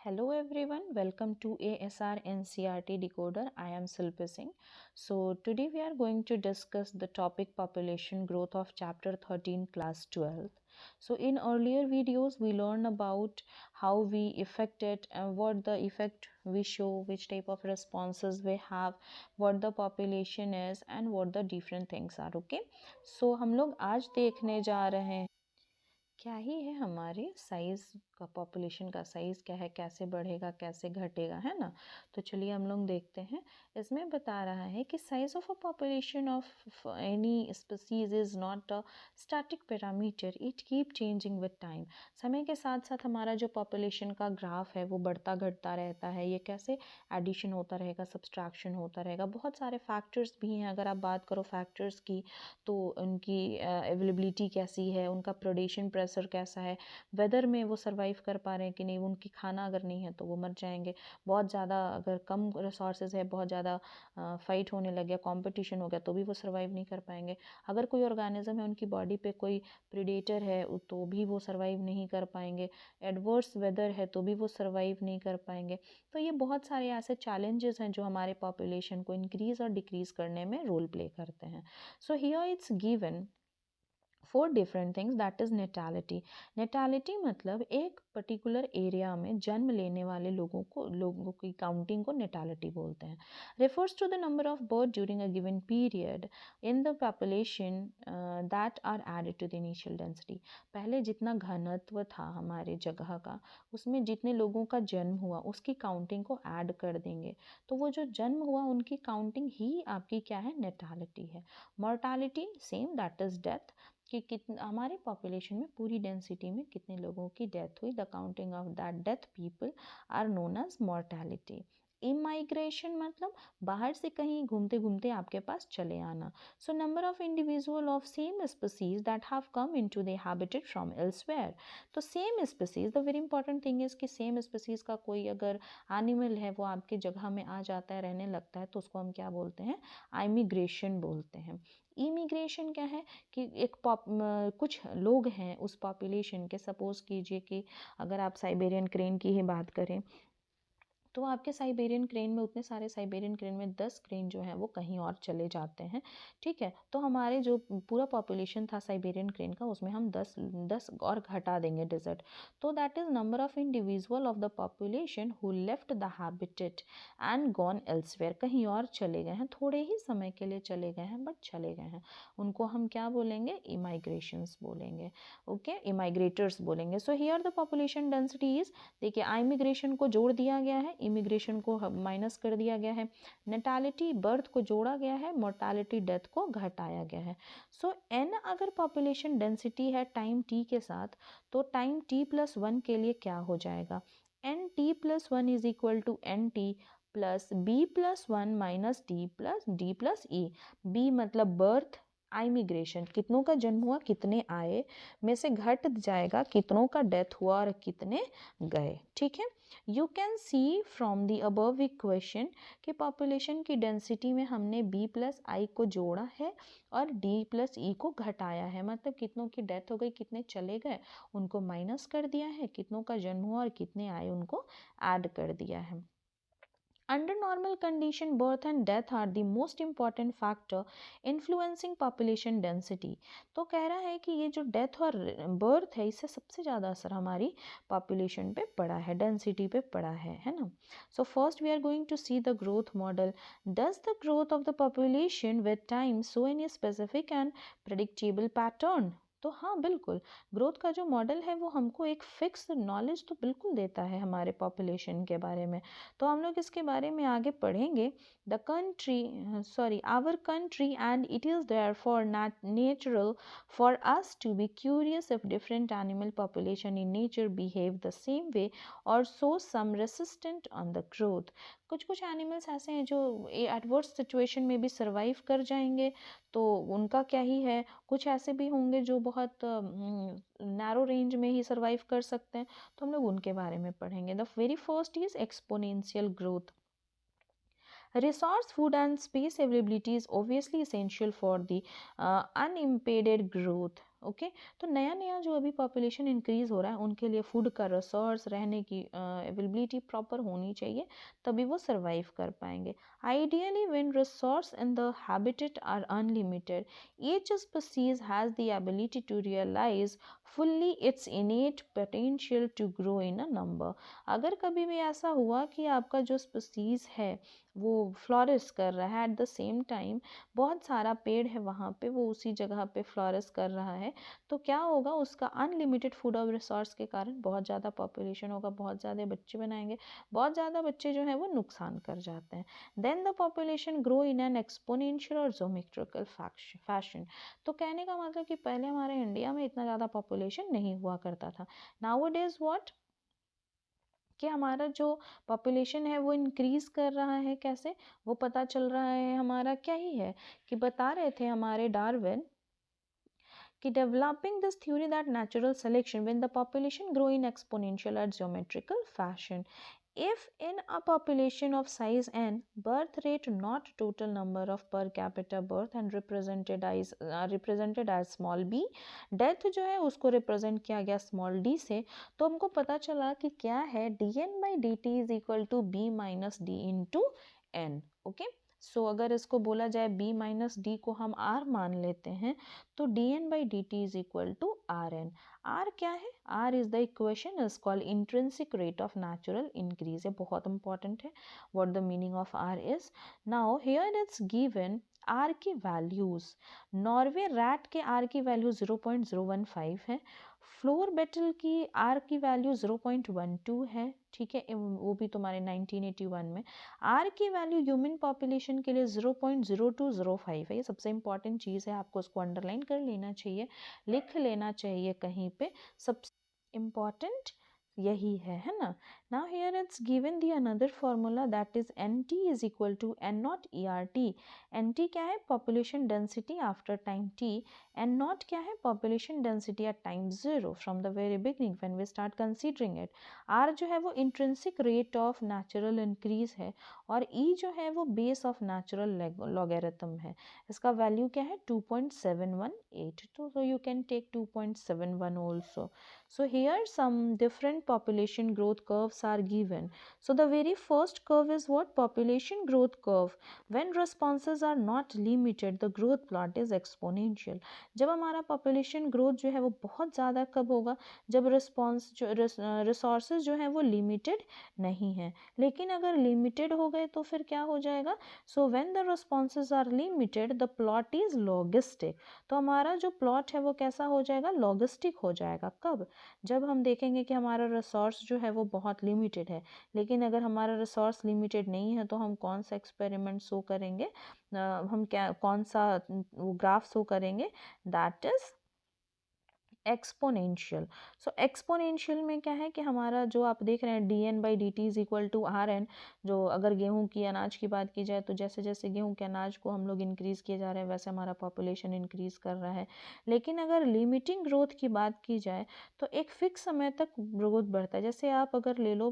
Hello everyone, welcome to ASR NCRT Decoder. I am Silpi Singh. So today we are going to discuss the topic population growth of chapter 13 class 12. So in earlier videos we learned about how we affect it and what the effect we show, which type of responses we have, what the population is and what the different things are. Okay, so हम लोग आज देखने जा रहे हैं क्या ही है हमारे साइज का, पॉपुलेशन का साइज क्या है, कैसे बढ़ेगा कैसे घटेगा, है ना। तो चलिए हम लोग देखते हैं। इसमें बता रहा है कि size of a population of any species is not a static parameter, it keep changing with time. समय के साथ साथ हमारा जो पॉपुलेशन का ग्राफ है वो बढ़ता घटता रहता है। ये कैसे एडिशन होता रहेगा, सब्सट्रैक्शन होता रहेगा, बहुत सारे फैक्टर्स भी हैं। अगर आप बात करो फैक्टर्स की तो उनकी अवेलेबिलिटी कैसी है, उनका प्रोडेशन प्रेशर कैसा है, वेदर में वो सर्वाइव कर पा रहे हैं कि नहीं, उनकी खाना अगर नहीं है तो वो मर जाएंगे। बहुत ज़्यादा अगर कम रिसोर्सेज है, बहुत ज़्यादा फाइट होने लग गया, कॉम्पिटिशन हो गया तो भी वो सर्वाइव नहीं कर पाएंगे। अगर कोई ऑर्गेनिज्म है उनकी बॉडी पे कोई प्रीडेटर है तो भी वो सर्वाइव नहीं कर पाएंगे। एडवर्स वेदर है तो भी वो सर्वाइव नहीं कर पाएंगे। तो ये बहुत सारे ऐसे चैलेंजेस हैं जो हमारे पॉपुलेशन को इंक्रीज और डिक्रीज करने में रोल प्ले करते हैं। So here it's given four different things, that is natality. Natality मतलब एक पर्टिकुलर एरिया में जन्म लेने वाले लोगों की काउंटिंग को नेटालिटी बोलते हैं। Refers to the number of birth during a given period in the population that are added to the initial density. पहले जितना घनत्व था हमारे जगह का, उसमें जितने लोगों का जन्म हुआ उसकी काउंटिंग को ऐड कर देंगे, तो वो जो जन्म हुआ उनकी काउंटिंग ही आपकी क्या है, नेटालिटी है। Mortality same, that is death, कि कितना हमारे पॉपुलेशन में पूरी डेंसिटी में कितने लोगों की डेथ हुई, the counting of that death people are known as mortality. Immigration मतलब बाहर से कहीं घूमते घूमते आपके पास चले आना। So number of individual of same species that have come into the habitat from elsewhere. तो same species, the very important thing is कि सेम स्पीसीज का कोई अगर एनिमल है वो आपके जगह में आ जाता है, रहने लगता है, तो उसको हम क्या बोलते हैं, इमिग्रेशन बोलते हैं। इमिग्रेशन क्या है कि कुछ लोग हैं उस पॉपुलेशन के, सपोज कीजिए कि अगर आप साइबेरियन क्रेन की ही बात करें तो आपके साइबेरियन क्रेन में उतने सारे साइबेरियन क्रेन में 10 क्रेन जो हैं वो कहीं और चले जाते हैं, ठीक है। तो हमारे जो पूरा पॉपुलेशन था साइबेरियन क्रेन का उसमें हम 10 और घटा देंगे डिजर्ट, तो that is number of individual of the population who left the habitat and gone elsewhere. कहीं और चले गए हैं, थोड़े ही समय के लिए चले गए हैं बट चले गए हैं, उनको हम क्या बोलेंगे, इमाइग्रेशंस बोलेंगे। ओके, इमाइग्रेटर्स बोलेंगे। So here the population density is, देखिए इमिग्रेशन को जोड़ दिया गया है, इमिग्रेशन को माइनस कर दिया गया है, नेटालिटी बर्थ को जोड़ा गया है, मोर्टालिटी डेथ को घटाया गया है। सो एन अगर पॉपुलेशन डेंसिटी है टाइम टी के साथ, तो टाइम टी प्लस 1 के लिए क्या हो जाएगा, N T plus 1 is equal to N T plus B plus 1 minus D plus E. B मतलब बर्थ, इमिग्रेशन कितनों का जन्म हुआ कितने आए में से घट जाएगा कितनों का डेथ हुआ और कितने गए, ठीक है। You can see from the above equation कि पॉपुलेशन की डेंसिटी में हमने बी प्लस आई को जोड़ा है और डी प्लस ई को घटाया है, मतलब कितनों की डेथ हो गई कितने चले गए उनको माइनस कर दिया है, कितनों का जन्म हुआ और कितने आए उनको ऐड कर दिया है। Under normal condition, birth and death are the most important factor influencing population density। तो कह रहा है कि ये जो डेथ और बर्थ है इससे सबसे ज़्यादा असर हमारी पॉपुलेशन पे पड़ा है, डेंसिटी पे पड़ा है ना। So first we are going to see the growth model. Does the growth of the population with time show any specific and predictable pattern. तो हाँ बिल्कुल, ग्रोथ का जो मॉडल है वो हमको एक फिक्स नॉलेज तो बिल्कुल देता है हमारे पॉपुलेशन के बारे में। तो हम लोग इसके बारे में आगे पढ़ेंगे। Our country and it is there for natural for us to be curious if different animal population in nature behave the same way और so some resistant on the growth. कुछ कुछ एनिमल्स ऐसे हैं जो एडवर्स सिचुएशन में भी survive कर जाएंगे, तो उनका क्या ही है। कुछ ऐसे भी होंगे जो बहुत नैरो रेंज में ही सर्वाइव कर सकते हैं, तो हम लोग उनके बारे में पढ़ेंगे। The very first is exponential growth. Resource, food and space availability is obviously essential for the unimpeded growth. Okay. तो नया नया जो अभी पॉपुलेशन इंक्रीज हो रहा है उनके लिए फूड का रिसोर्स, रहने की अवेलेबिलिटी प्रॉपर होनी चाहिए, तभी वो सर्वाइव कर पाएंगे। Ideally when resource in the habitat are unlimited, each species has the ability to realize fully its innate potential to grow in a number. अगर कभी भी ऐसा हुआ कि आपका जो स्पीसीज है वो फ्लोरिश कर रहा है, एट द सेम टाइम बहुत सारा पेड़ है वहाँ पे, वो उसी जगह पे फ्लोरिश कर रहा है, तो क्या होगा, उसका अनलिमिटेड फूड और रिसोर्स के कारण बहुत ज़्यादा पॉपुलेशन होगा, बहुत ज़्यादा बच्चे बनाएंगे, बहुत ज़्यादा बच्चे जो हैं वो नुकसान कर जाते हैं। Then the population grow in an exponential और जोमेट्रिकल फैशन। तो कहने का मतलब कि पहले हमारे इंडिया में इतना ज़्यादा पॉपुलेशन नहीं हुआ करता था। नाउ डेज व्हाट, कि हमारा जो पॉपुलेशन है वो इंक्रीज़ कर रहा है। कैसे वो पता चल रहा है, हमारा क्या ही है कि बता रहे थे हमारे डार्विन कि developing this theory that natural selection when the population grow in exponential or geometrical fashion, if in a population of size n, birth rate not total number of per capita birth and represented as small b, death जो है उसको represent किया गया small d से, तो हमको पता चला कि क्या है, dn by dt is equal to b minus d into n। Okay, so अगर इसको बोला जाए b माइनस डी को हम r मान लेते हैं, तो dn by dt is equal to rn। r क्या है, r is the equation is called intrinsic rate of natural increase, ये बहुत important है what the meaning of r is। now here it's given r की values, Norway rat के r की value 0.015 है, floor battle की r की value 0.12 है, ठीक है, वो भी तुम्हारे 1981 में। आर की वैल्यू ह्यूमन पॉपुलेशन के लिए 0.0205 है, ये सबसे इंपॉर्टेंट चीज़ है, आपको उसको अंडरलाइन कर लेना चाहिए, लिख लेना चाहिए कहीं पे, सबसे इम्पॉर्टेंट यही है ना। Now here it's given the another formula that is N T is equal to N naught E R T. N T क्या है, population density after time T, N naught क्या है, population density at time zero from the very beginning when we start considering it. R जो है वो intrinsic rate of natural increase है, और ई जो है वो बेस ऑफ नेचुरल लॉगरिथम है, इसका वैल्यू क्या है 2.718, तो you can take 2.71 also. So here some different population growth curves are given. So the very first curve is what? Population growth curve. When responses are not limited, the growth plot is exponential. जब हमारा population growth जो है वो बहुत ज़्यादा कब होगा, जब रिस्पॉन्स जो रिसोर्सेज जो हैं वो लिमिटेड नहीं है, लेकिन अगर लिमिटेड हो गए तो फिर क्या हो जाएगा, so when the responses are limited the plot is logistic. तो हमारा जो प्लॉट है वो कैसा हो जाएगा, लॉगिस्टिक हो जाएगा। कब, जब हम देखेंगे कि हमारा रिसोर्स जो है वो बहुत लिमिटेड है, लेकिन अगर हमारा रिसोर्स लिमिटेड नहीं है तो हम कौन सा एक्सपेरिमेंट शो करेंगे, हम क्या कौन सा ग्राफ शो करेंगे, that is exponential. So exponential में क्या है कि हमारा जो आप देख रहे हैं D N by D T is equal to R N, जो अगर गेहूं की अनाज की बात की जाए तो जैसे जैसे गेहूं के अनाज को हम लोग इंक्रीज़ किए जा रहे हैं वैसे हमारा पॉपुलेशन इंक्रीज़ कर रहा है, लेकिन अगर लिमिटिंग ग्रोथ की बात की जाए तो एक फिक्स समय तक ग्रोथ बढ़ता है। जैसे आप अगर ले लो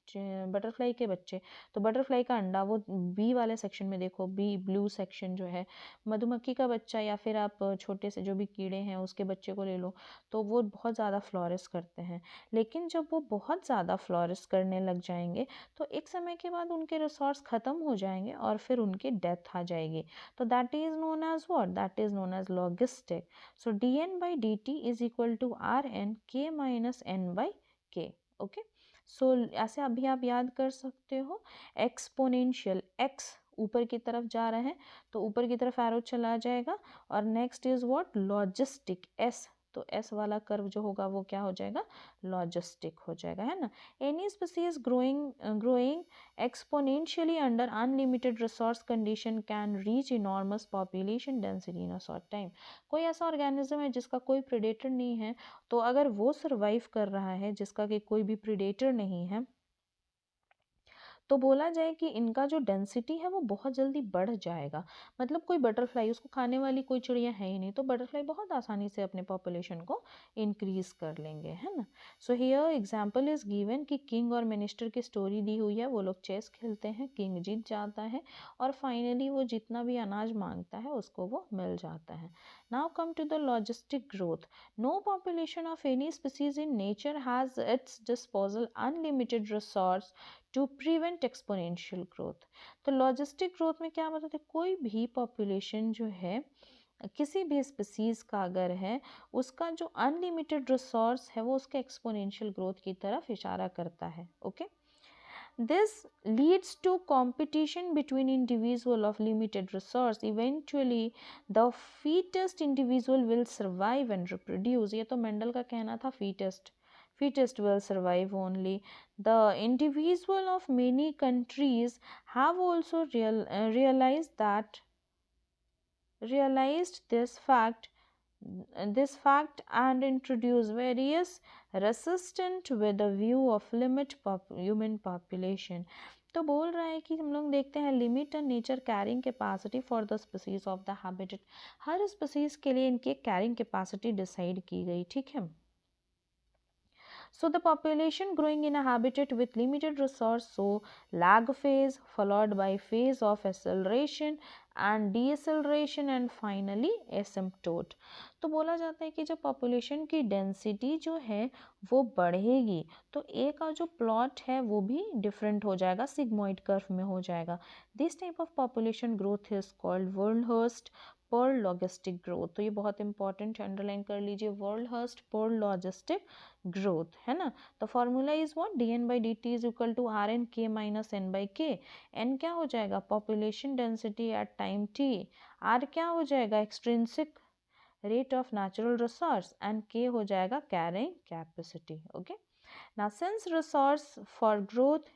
बटरफ्लाई के बच्चे, तो बटरफ्लाई का अंडा वो बी वाले सेक्शन में देखो, बी ब्लू सेक्शन जो है, मधुमक्खी का बच्चा या फिर आप छोटे से जो भी कीड़े हैं उसके बच्चे को ले लो, तो वो बहुत ज़्यादा फ्लोरिश करते हैं, लेकिन जब वो बहुत ज़्यादा फ्लोरिश करने लग जाएंगे तो एक समय के बाद उनके रिसोर्स ख़त्म हो जाएंगे और फिर उनकी डेथ आ जाएगी, तो that is known as what, that is known as logistic. So D N by D T is equal to R N K minus N by K. Okay, so ऐसे अभी आप याद कर सकते हो, एक्सपोनेंशियल एक्स ऊपर की तरफ जा रहे हैं तो ऊपर की तरफ एरो चला जाएगा, और next is what, logistic S, तो एस वाला कर्व जो होगा वो क्या हो जाएगा, लॉजिस्टिक हो जाएगा, है ना। Any species growing exponentially under unlimited resource condition can reach enormous population density in a short time. कोई ऐसा ऑर्गेनिज्म है जिसका कोई प्रेडेटर नहीं है, तो अगर वो सर्वाइव कर रहा है जिसका कि कोई भी प्रेडेटर नहीं है, तो बोला जाए कि इनका जो डेंसिटी है वो बहुत जल्दी बढ़ जाएगा। मतलब कोई बटरफ्लाई, उसको खाने वाली कोई चिड़िया है ही नहीं, तो बटरफ्लाई बहुत आसानी से अपने पॉपुलेशन को इंक्रीज कर लेंगे, है ना। So here example is given कि किंग और मिनिस्टर की स्टोरी दी हुई है। वो लोग चेस खेलते हैं, किंग जीत जाता है और फाइनली वो जितना भी अनाज मांगता है उसको वो मिल जाता है। Now come to the logistic growth. No population of any species in nature has its disposal unlimited resource to prevent exponential growth. तो लॉजिस्टिक ग्रोथ में क्या बताते हैं, कोई भी पॉपुलेशन जो है किसी भी स्पीसीज का अगर है, उसका जो अनलिमिटेड रिसोर्स है वो उसके एक्सपोनेंशियल ग्रोथ की तरफ इशारा करता है। Okay, this leads to competition between individual of limited resource. Eventually the fittest individual will survive and reproduce. ये तो मेंडल का कहना था, fittest will survive only. The individual of many countries have also realized this fact and introduce various resistant with a view of human population. तो बोल रहा है कि हम लोग देखते हैं limit and nature carrying capacity for the species of the habitat. Her species के लिए इनकी कैरिंग कैपेसिटी डिसाइड की गई, ठीक है। So the population growing in a habitat with limited resource, so lag phase followed by phase of acceleration and deceleration and finally asymptote. तो बोला जाता है कि जब पॉपुलेशन की डेंसिटी जो है वो बढ़ेगी तो ए का जो प्लॉट है वो भी डिफरेंट हो जाएगा, सिग्मोइड कर्व में हो जाएगा। This type of population growth is called Verhulst Pearl logistic growth. तो ये बहुत इंपॉर्टेंट है, अंडरलाइन कर लीजिए, वर्ल्डहर्स्ट पर्ल लॉजिस्टिक ग्रोथ, है ना। तो formula is what, D N by D T is equal to R N K minus N by K. N क्या हो जाएगा, population density at time T. R क्या हो जाएगा, extrinsic rate of natural resource, and K हो जाएगा carrying capacity. Okay, now since resource for growth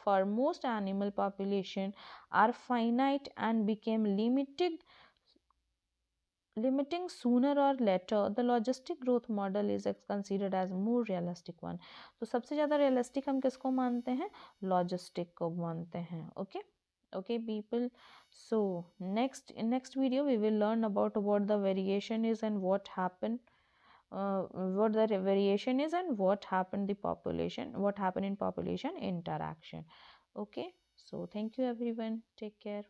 for most animal population are finite and became limiting sooner or later, the logistic growth model is considered as more realistic one. तो सबसे ज़्यादा realistic हम किसको मानते हैं, logistic को मानते हैं। Okay people, so next video we will learn about what the variation is and what happened, what the variation is and what happened in population interaction. Okay, so thank you everyone, take care.